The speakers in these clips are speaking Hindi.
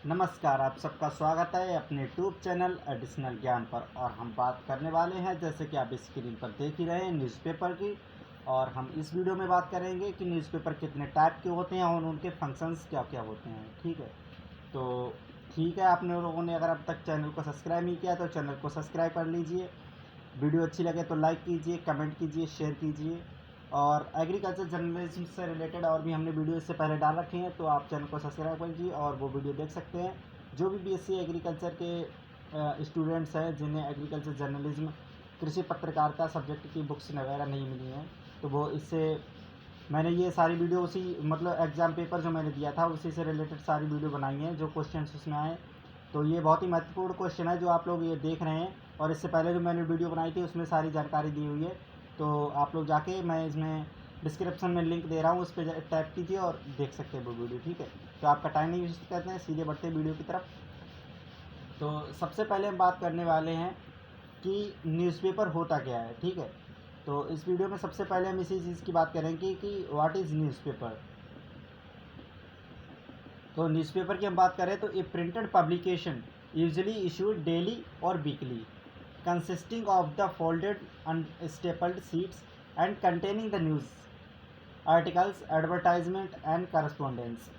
नमस्कार, आप सबका स्वागत है अपने यूट्यूब चैनल एडिशनल ज्ञान पर। और हम बात करने वाले हैं, जैसे कि आप स्क्रीन पर देख ही रहे हैं, न्यूज़पेपर की। और हम इस वीडियो में बात करेंगे कि न्यूज़पेपर कितने टाइप के होते हैं और उनके फंक्शंस क्या क्या होते हैं। ठीक है, तो ठीक है, आपने लोगों ने अगर अब तक चैनल को सब्सक्राइब नहीं किया तो चैनल को सब्सक्राइब कर लीजिए। वीडियो अच्छी लगे तो लाइक कीजिए, कमेंट कीजिए, शेयर कीजिए। और एग्रीकल्चर जर्नलिज्म से रिलेटेड और भी हमने वीडियो इससे पहले डाल रखे हैं, तो आप चैनल को सब्सक्राइब कीजिए और वो वीडियो देख सकते हैं। जो भी बीएससी एग्रीकल्चर के स्टूडेंट्स हैं जिन्हें एग्रीकल्चर जर्नलिज्म कृषि पत्रकारिता सब्जेक्ट की बुक्स वगैरह नहीं मिली हैं, तो वो इससे मैंने ये सारी वीडियो उसी मतलब एग्ज़ाम पेपर जो मैंने दिया था उसी से रिलेटेड सारी वीडियो बनाई हैं, जो क्वेश्चन उसमें आए। तो ये बहुत ही महत्वपूर्ण क्वेश्चन है जो आप लोग ये देख रहे हैं। और इससे पहले जो मैंने वीडियो बनाई थी उसमें सारी जानकारी दी हुई है, तो आप लोग जाके मैं इसमें डिस्क्रिप्शन में लिंक दे रहा हूँ, उस पर टैप कीजिए और देख सकते हैं वो वीडियो। ठीक है, तो आपका टाइम नहीं वेस्ट करते हैं, सीधे बढ़ते हैं वीडियो की तरफ। तो सबसे पहले हम बात करने वाले हैं कि न्यूज़पेपर होता क्या है। ठीक है, तो इस वीडियो में सबसे पहले हम इसी चीज़ की बात करेंगे कि व्हाट इज़ न्यूज़पेपर। तो न्यूज़पेपर की हम बात करें तो a printed publication usually issued daily और weekly, consisting of the folded unstapled sheets and containing the news articles, advertisement and correspondence.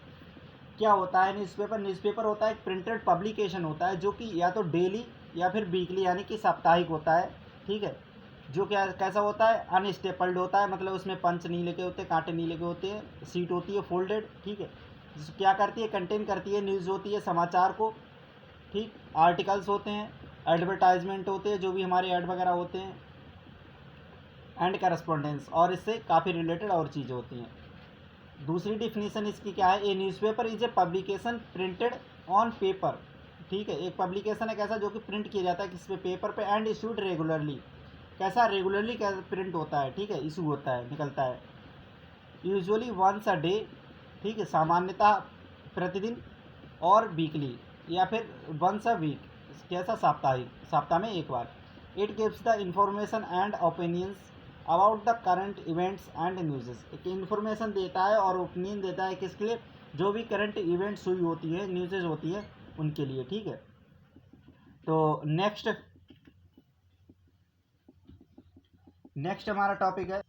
क्या होता है न्यूज़पेपर? न्यूज़पेपर होता है एक प्रिंटेड पब्लिकेशन होता है जो कि या तो डेली या फिर वीकली यानी कि साप्ताहिक होता है। ठीक है, जो क्या कैसा होता है, अनस्टेपल्ड होता है, मतलब उसमें पंच नहीं लगे होते, कांटे नहीं लगे होते हैं, सीट होती है फोल्डेड। ठीक है, जिस क्या करती है, कंटेन करती है, न्यूज़ होती है, समाचार को। ठीक, आर्टिकल्स होते हैं, एडवर्टाइजमेंट होते हैं, जो भी हमारे ऐड वगैरह होते हैं, एंड करस्पॉन्डेंस, और इससे काफ़ी रिलेटेड और चीज़ें होती हैं। दूसरी डिफिनीशन इसकी क्या है, a newspaper is a publication printed on paper. ठीक है, एक पब्लिकेशन है कैसा जो कि प्रिंट किया जाता है किस पे, पेपर पे, एंड इशूड रेगुलरली। कैसा, रेगुलरली कैसा प्रिंट होता है। ठीक है, इशू होता है, निकलता है, यूजुअली वंस अ डे। ठीक है, सामान्यतः प्रतिदिन, और वीकली या फिर वंस अ वीक, कैसा, साप्ताहिक, सप्ताह में एक बार। It gives the information and opinions about the current events and newses. एक इन्फॉर्मेशन देता है और ओपिनियन देता है किसके लिए, जो भी करंट इवेंट्स हुई होती है, न्यूज़ेस होती है, उनके लिए। ठीक है, तो नेक्स्ट हमारा टॉपिक है,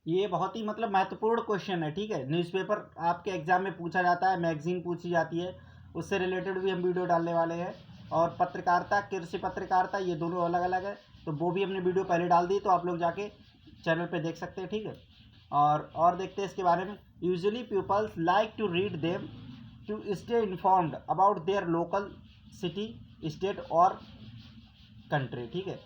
ये बहुत ही मतलब महत्वपूर्ण क्वेश्चन है। ठीक है, न्यूज़पेपर आपके एग्जाम में पूछा जाता है, मैगजीन पूछी जाती है, उससे रिलेटेड भी हम वीडियो डालने वाले हैं। और पत्रकारिता, कृषि पत्रकारिता, ये दोनों अलग अलग है, तो वो भी हमने वीडियो पहले डाल दी, तो आप लोग जाके चैनल पे देख सकते हैं। ठीक है, और देखते हैं इसके बारे में। Usually peoples like to read them to stay informed about their local city, state और कंट्री। ठीक है,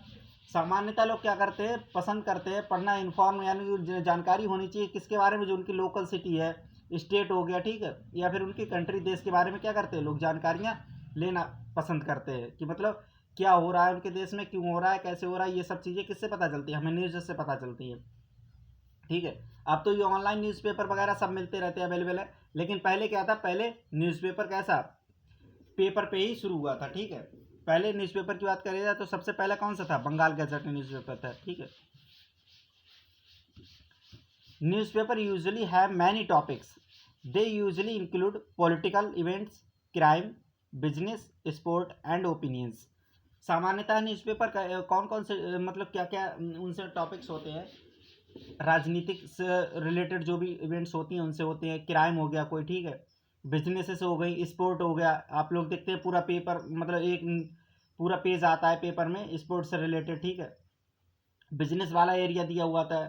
सामान्यतः लोग क्या करते हैं, पसंद करते हैं पढ़ना, इन्फॉर्म यानी जानकारी होनी चाहिए किसके बारे में, जो उनकी लोकल सिटी है, स्टेट हो गया। ठीक है, या फिर उनकी कंट्री, देश के बारे में क्या करते हैं लोग, जानकारियाँ लेना पसंद करते हैं कि मतलब क्या हो रहा है उनके देश में, क्यों हो रहा है, कैसे हो रहा है, ये सब चीज़ें किससे पता चलती है, हमें न्यूज़ से पता चलती है। ठीक है, अब तो ये ऑनलाइन न्यूज़पेपर वगैरह सब मिलते रहते हैं, अवेलेबल है। लेकिन पहले क्या था, पहले न्यूज़पेपर कैसा, पेपर पे ही शुरू हुआ था। ठीक है, पहले न्यूज़पेपर की बात करें तो सबसे पहला कौन सा था, बंगाल गजट न्यूज़पेपर था। ठीक है, newspaper usually have many topics, they usually include political events, crime, business, sport and opinions. सामान्यतः न्यूज़पेपर कौन कौन से मतलब क्या क्या उनसे टॉपिक्स होते हैं, राजनीतिक से रिलेटेड जो भी इवेंट्स होती हैं उनसे होते हैं, क्राइम हो गया कोई। ठीक है, बिजनेसेस हो गई, स्पोर्ट हो गया। आप लोग देखते हैं पूरा पेपर, मतलब एक पूरा पेज आता है पेपर में स्पोर्ट से रिलेटेड। ठीक है, बिजनेस वाला एरिया दिया हुआ था,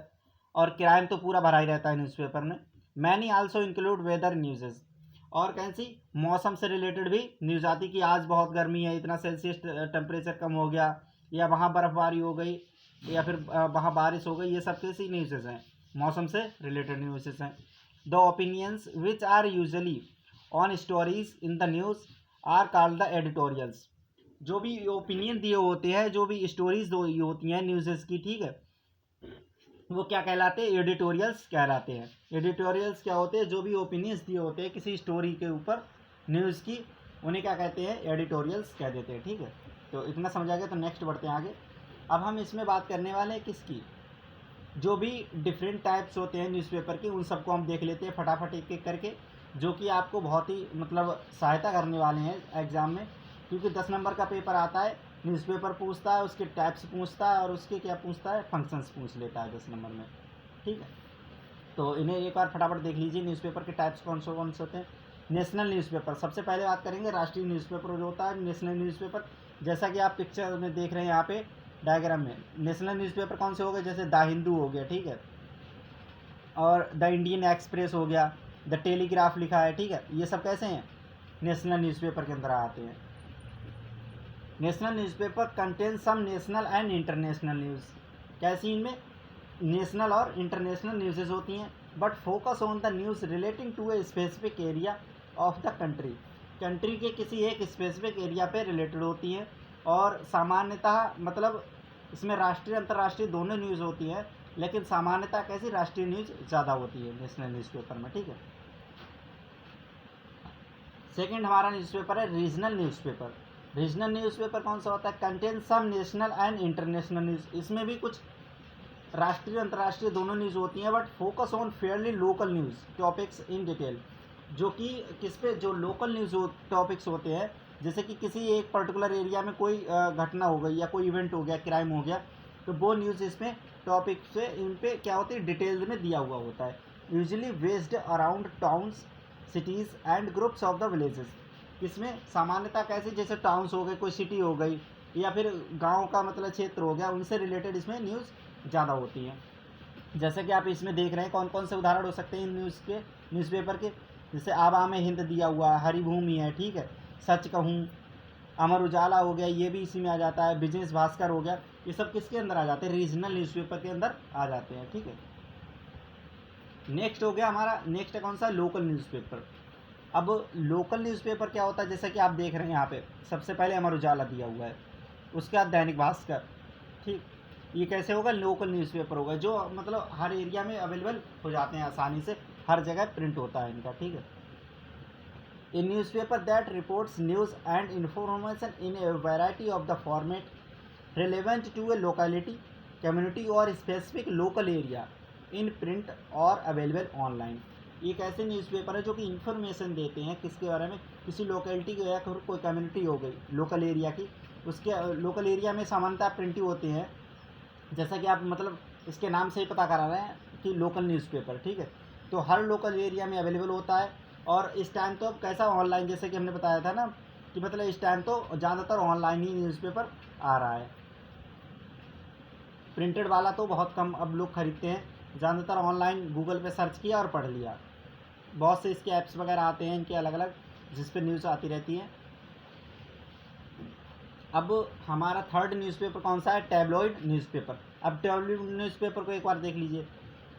और क्राइम तो पूरा भरा ही रहता है न्यूज़पेपर में। Many also include weather newses, और कैसी, मौसम से रिलेटेड भी न्यूज़ आती कि आज बहुत गर्मी है, इतना सेल्सियस टेम्परेचर कम हो गया, या वहाँ बर्फ़बारी हो गई, या फिर वहाँ बारिश हो गई। ये सब कैसी न्यूज़ेस हैं, मौसम से रिलेटेड न्यूज़ेस हैं। The opinions which are usually on stories in the news are called the editorials. जो भी ओपिनियन दिए होते हैं, जो भी स्टोरीज होती हैं न्यूज़ेस की, ठीक है, वो क्या कहलाते हैं, एडिटोरियल्स कहलाते हैं। एडिटोरियल्स क्या होते हैं, जो भी ओपिनियंस दिए होते हैं किसी स्टोरी के ऊपर, न्यूज़ की, उन्हें क्या कहते हैं, एडिटोरियल्स कह देते हैं। ठीक है, तो इतना समझ आ गया, तो नेक्स्ट बढ़ते हैं आगे। अब हम इसमें बात करने वाले हैं किसकी, जो भी डिफरेंट टाइप्स होते हैं न्यूज़पेपर के, उन सबको हम देख लेते हैं फटाफट एक एक करके। जो कि आपको बहुत ही मतलब सहायता करने वाले हैं एग्ज़ाम में, क्योंकि 10 नंबर का पेपर आता है, न्यूज़पेपर पूछता है, उसके टाइप्स पूछता है और उसके क्या पूछता है, फंक्शंस पूछ लेता है 10 नंबर में। ठीक है, तो इन्हें एक बार फटाफट देख लीजिए न्यूज़पेपर के टाइप्स कौन से होते हैं। नेशनल न्यूज़पेपर, सबसे पहले बात करेंगे राष्ट्रीय न्यूज़पेपर जो होता है नेशनल न्यूज़पेपर। जैसा कि आप पिक्चर में देख रहे हैं यहाँ पे डायग्राम में, नेशनल न्यूज़पेपर कौन से हो गए, जैसे द हिंदू हो गया, ठीक है, और द इंडियन एक्सप्रेस हो गया, द टेलीग्राफ लिखा है, ठीक है, ये सब कैसे हैं, नेशनल न्यूज़पेपर के अंदर आते हैं। National newspaper contain some national and international news, कैसी इनमें नेशनल और इंटरनेशनल न्यूज़ेज होती हैं, but focus on the news relating to a specific area of the country, country के किसी एक स्पेसिफिक एरिया पे रिलेटेड होती हैं, और सामान्यतः मतलब इसमें राष्ट्रीय अंतर्राष्ट्रीय दोनों न्यूज़ होती हैं, लेकिन सामान्यतः कैसी राष्ट्रीय न्यूज़ ज़्यादा होती है नेशनल न्यूज़पेपर में। ठीक है, सेकंड हमारा न्यूज़पेपर है रीजनल न्यूज़पेपर। रीजनल न्यूज़पेपर कौन सा होता है, contain some national and international news, इसमें भी कुछ राष्ट्रीय अंतर्राष्ट्रीय दोनों न्यूज़ होती हैं, but focus on fairly local news topics in detail, जो कि किस पे, जो लोकल न्यूज़ टॉपिक्स होते हैं, जैसे कि किसी एक पर्टिकुलर एरिया में कोई घटना हो गई या कोई इवेंट हो गया, क्राइम हो गया, तो वो न्यूज़ इसमें टॉपिक से इन पे क्या होती है, डिटेल में दिया हुआ होता है, usually based around towns, cities and groups of the villages. इसमें सामान्यतः कैसे, जैसे टाउन्स हो गए, कोई सिटी हो गई, या फिर गांव का मतलब क्षेत्र हो गया, उनसे रिलेटेड इसमें न्यूज़ ज़्यादा होती हैं। जैसे कि आप इसमें देख रहे हैं कौन कौन से उदाहरण हो सकते हैं इन न्यूज़पेपर के, जैसे आबा में हिंद दिया हुआ है, हरिभूमि है, ठीक है, सच कहूँ, अमर उजाला हो गया, ये भी इसी में आ जाता है, बिजनेस भास्कर हो गया, ये सब किसके अंदर आ जाते हैं, रीजनल न्यूज़पेपर के अंदर आ जाते हैं। ठीक है, नेक्स्ट हो गया हमारा, नेक्स्ट है कौन सा, लोकल न्यूज़पेपर। अब लोकल न्यूज़पेपर क्या होता है, जैसे कि आप देख रहे हैं यहाँ पे सबसे पहले अमर उजाला दिया हुआ है, उसके बाद दैनिक भास्कर, ठीक, ये कैसे होगा, लोकल न्यूज़पेपर होगा, जो मतलब हर एरिया में अवेलेबल हो जाते हैं आसानी से, हर जगह प्रिंट होता है इनका। ठीक है, a newspaper that reports news and information in a variety of the format relevant to a locality, community और specific local area in print और अवेलेबल ऑनलाइन। ये एक ऐसे न्यूज़पेपर है जो कि इन्फॉर्मेशन देते हैं किसके बारे में, किसी लोकेलिटी की या कोई कम्युनिटी हो गई लोकल एरिया की, उसके लोकल एरिया में सामान्यतः प्रिंट होते हैं, जैसा कि आप मतलब इसके नाम से ही पता करा रहे हैं कि लोकल न्यूज़पेपर। ठीक है, तो हर लोकल एरिया में अवेलेबल होता है, और इस टाइम तो कैसा ऑनलाइन, जैसे कि हमने बताया था ना कि मतलब इस टाइम तो ज़्यादातर ऑनलाइन ही न्यूज़पेपर आ रहा है, प्रिंटेड वाला तो बहुत कम अब लोग खरीदते हैं, ज़्यादातर ऑनलाइन गूगल पे सर्च किया और पढ़ लिया। बहुत से इसके ऐप्स वगैरह आते हैं इनके अलग अलग, जिस पे न्यूज़ आती रहती है। अब हमारा थर्ड न्यूज़पेपर कौन सा है, टैबलॉइड न्यूज़पेपर। अब टैबलॉइड न्यूज़पेपर को एक बार देख लीजिए,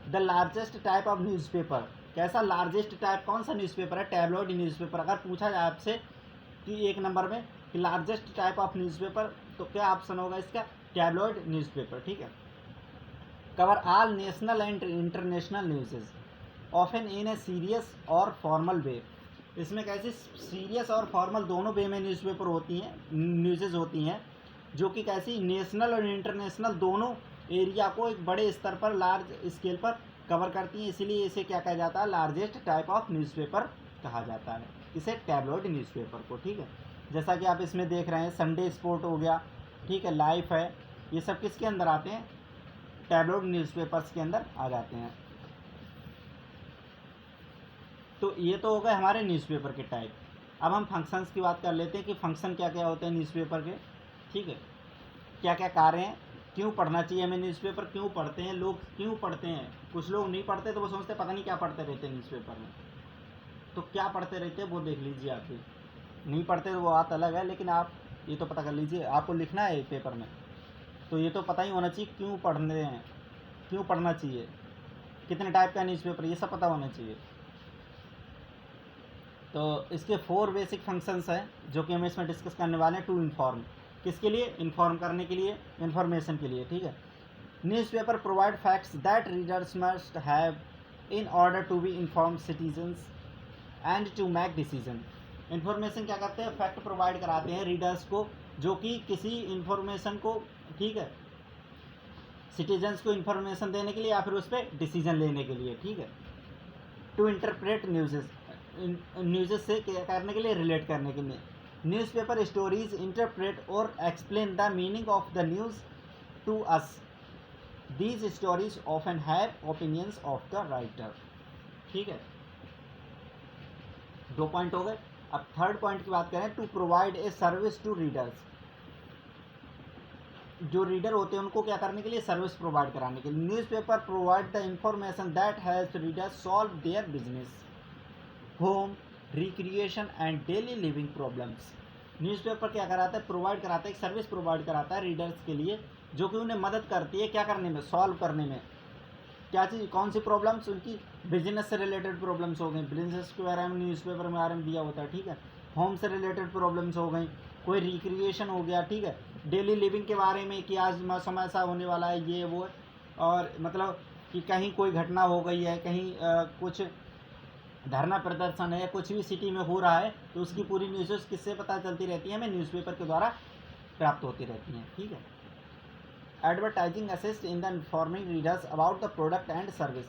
the largest type of newspaper, कैसा लार्जेस्ट टाइप कौन सा न्यूज़पेपर है, टैबलॉइड न्यूज़पेपर। अगर पूछा जाए आपसे कि एक नंबर में कि लार्जेस्ट टाइप ऑफ न्यूज़पेपर, तो क्या ऑप्शन होगा इसका, टैबलॉइड न्यूज़पेपर। ठीक है, cover all national and international newses often in a serious और फॉर्मल वे। इसमें कैसे सीरियस और फॉर्मल दोनों वे में न्यूज़पेपर होती हैं, न्यूज़ेज होती हैं, जो कि कैसी नेशनल और इंटरनेशनल दोनों एरिया को एक बड़े स्तर पर, लार्ज स्केल पर कवर करती हैं, इसीलिए इसे क्या कहा जाता है, लार्जेस्ट टाइप ऑफ न्यूज़पेपर कहा जाता है, इसे टैबलॉइड न्यूज़पेपर को। ठीक है, जैसा कि आप इसमें देख रहे हैं, संडे स्पोर्ट हो गया, ठीक है, लाइफ है, ये सब किसके अंदर आते हैं, टैबलॉइड न्यूज़पेपर्स के अंदर आ जाते हैं। तो ये तो हो गए हमारे न्यूज़पेपर के टाइप। अब हम फंक्शंस की बात कर लेते हैं कि फंक्शन क्या क्या होते हैं न्यूज़पेपर के। ठीक है, क्या क्या कार्य हैं, क्यों पढ़ना चाहिए हमें न्यूज़पेपर, क्यों पढ़ते हैं लोग, क्यों पढ़ते हैं, कुछ लोग नहीं पढ़ते तो वो सोचते पता नहीं क्या पढ़ते रहते हैं न्यूज़पेपर में, तो क्या पढ़ते रहते हैं वो देख लीजिए। आप भी नहीं पढ़ते तो वो बात अलग है, लेकिन आप ये तो पता कर लीजिए, आपको लिखना है पेपर में, तो ये तो पता ही होना चाहिए क्यों पढ़ने हैं, क्यों पढ़ना चाहिए, कितने टाइप का न्यूज़पेपर, ये सब पता होना चाहिए। तो इसके 4 बेसिक फंक्शंस हैं जो कि हम इसमें डिस्कस करने वाले हैं। टू इन्फॉर्म, किसके लिए, इन्फॉर्म करने के लिए, इन्फॉर्मेशन के लिए। ठीक है, newspaper provide facts that readers must have in order to be inform citizens and to make decision. Information क्या करते हैं, फैक्ट प्रोवाइड कराते हैं रीडर्स को, जो कि किसी इन्फॉर्मेशन को, ठीक है, सिटीजन्स को इन्फॉर्मेशन देने के लिए या फिर उस पर डिसीजन लेने के लिए। ठीक है, टू इंटरप्रेट न्यूज़, न्यूज़ से क्या करने के लिए, रिलेट करने के लिए। न्यूज़पेपर स्टोरीज इंटरप्रेट और explain the meaning of the news to us. These stories often have opinions of the writer. ठीक है, 2 पॉइंट हो गए। अब थर्ड पॉइंट की बात करें, to provide a service to readers. जो रीडर होते हैं उनको क्या करने के लिए, सर्विस प्रोवाइड कराने के लिए। Newspaper provide the information that help readers solve their business, home, recreation and daily living problems. Newspaper क्या कराता है, प्रोवाइड कराता है, एक सर्विस प्रोवाइड कराता है रीडर्स के लिए, जो कि उन्हें मदद करती है क्या करने में, सॉल्व करने में। क्या चीज़, कौन सी प्रॉब्लम्स, उनकी बिजनेस से रिलेटेड प्रॉब्लम्स हो गई, बिजनेस के बारे में न्यूज़पेपर में बारे में दिया होता है। ठीक है, होम से रिलेटेड प्रॉब्लम्स हो गई, कोई रिक्रिएशन हो गया। ठीक है, डेली लिविंग के बारे में कि आज मौसम ऐसा होने वाला है, ये वो, और मतलब कि कहीं कोई घटना हो गई है, कहीं कुछ धरना प्रदर्शन है, कुछ भी सिटी में हो रहा है, तो उसकी पूरी न्यूज़ किससे पता चलती रहती है, हमें न्यूज़पेपर के द्वारा प्राप्त होती रहती हैं। ठीक है, advertising assist in the informing readers about the product and service.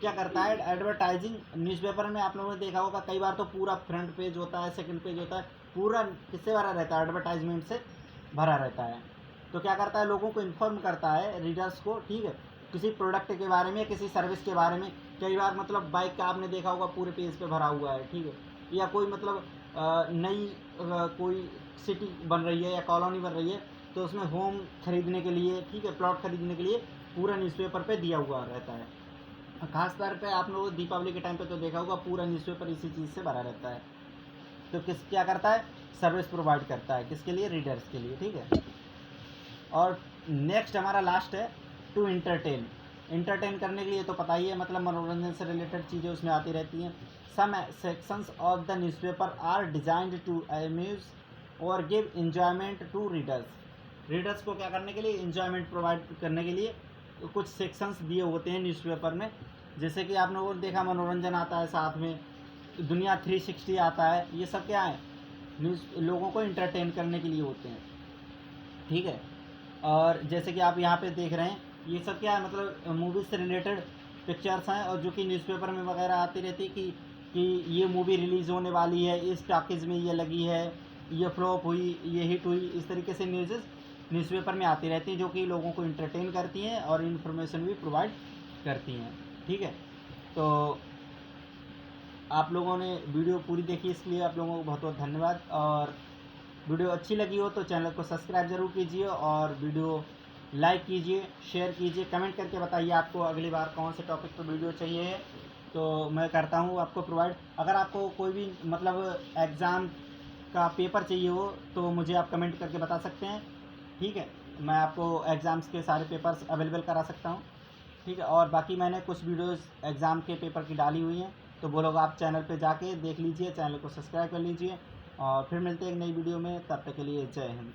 क्या करता है एडवर्टाइजिंग, न्यूज़पेपर में आप लोगों ने देखा होगा कई बार तो पूरा फ्रंट पेज होता है, सेकंड पेज होता है, पूरा किससे भरा रहता है, एडवर्टाइजमेंट से भरा रहता है। तो क्या करता है, लोगों को इन्फॉर्म करता है, रीडर्स को, ठीक है, किसी प्रोडक्ट के बारे में, किसी सर्विस के बारे में। कई बार मतलब बाइक का आपने देखा होगा पूरे पेज पे भरा हुआ है। ठीक है, या कोई मतलब नई कोई सिटी बन रही है या कॉलोनी बन रही है, तो उसमें होम खरीदने के लिए, ठीक है, प्लॉट खरीदने के लिए पूरा न्यूज़पेपर पे दिया हुआ रहता है। खास तौर पे आप लोगों दीपावली के टाइम पे तो देखा होगा पूरा न्यूज़पेपर इसी चीज़ से भरा रहता है। तो क्या करता है, सर्विस प्रोवाइड करता है, किसके लिए, रीडर्स के लिए। ठीक है, और नेक्स्ट हमारा लास्ट है, टू इंटरटेन। इंटरटेन करने के लिए तो पता ही है, मतलब मनोरंजन से रिलेटेड चीज़ें उसमें आती रहती हैं। Some sections of the newspaper are designed to amuse और give enjoyment to readers. Readers को क्या करने के लिए, इंजॉयमेंट प्रोवाइड करने के लिए कुछ सेक्शंस दिए होते हैं न्यूज़पेपर में। जैसे कि आप लोगों ने देखा मनोरंजन आता है, साथ में दुनिया 360 आता है। ये सब क्या है, न्यूज़ लोगों को इंटरटेन करने के लिए होते हैं। ठीक है, और जैसे कि आप यहाँ पे देख रहे हैं, ये सब क्या है, मतलब मूवीज़ से रिलेटेड पिक्चर्स हैं, और जो कि न्यूज़पेपर में वगैरह आती रहती कि ये मूवी रिलीज़ होने वाली है, इस टॉकीज़ में ये लगी है, ये फ्लॉप हुई, ये हिट हुई। इस तरीके से न्यूज़पेपर में आती रहती हैं, जो कि लोगों को इंटरटेन करती हैं और इन्फॉर्मेशन भी प्रोवाइड करती हैं। ठीक है, तो आप लोगों ने वीडियो पूरी देखी, इसलिए आप लोगों को बहुत बहुत धन्यवाद। और वीडियो अच्छी लगी हो तो चैनल को सब्सक्राइब ज़रूर कीजिए, और वीडियो लाइक कीजिए, शेयर कीजिए, कमेंट करके बताइए आपको अगली बार कौन से टॉपिक पर वीडियो चाहिए है, तो मैं करता हूँ आपको प्रोवाइड। अगर आपको कोई भी मतलब एग्ज़ाम का पेपर चाहिए हो तो मुझे आप कमेंट करके बता सकते हैं। ठीक है, मैं आपको एग्ज़ाम्स के सारे पेपर्स अवेलेबल करा सकता हूँ। ठीक है, और बाकी मैंने कुछ वीडियोस एग्ज़ाम के पेपर की डाली हुई हैं, तो वो लोग आप चैनल पे जाके देख लीजिए, चैनल को सब्सक्राइब कर लीजिए, और फिर मिलते हैं एक नई वीडियो में। तब तक के लिए जय हिंद।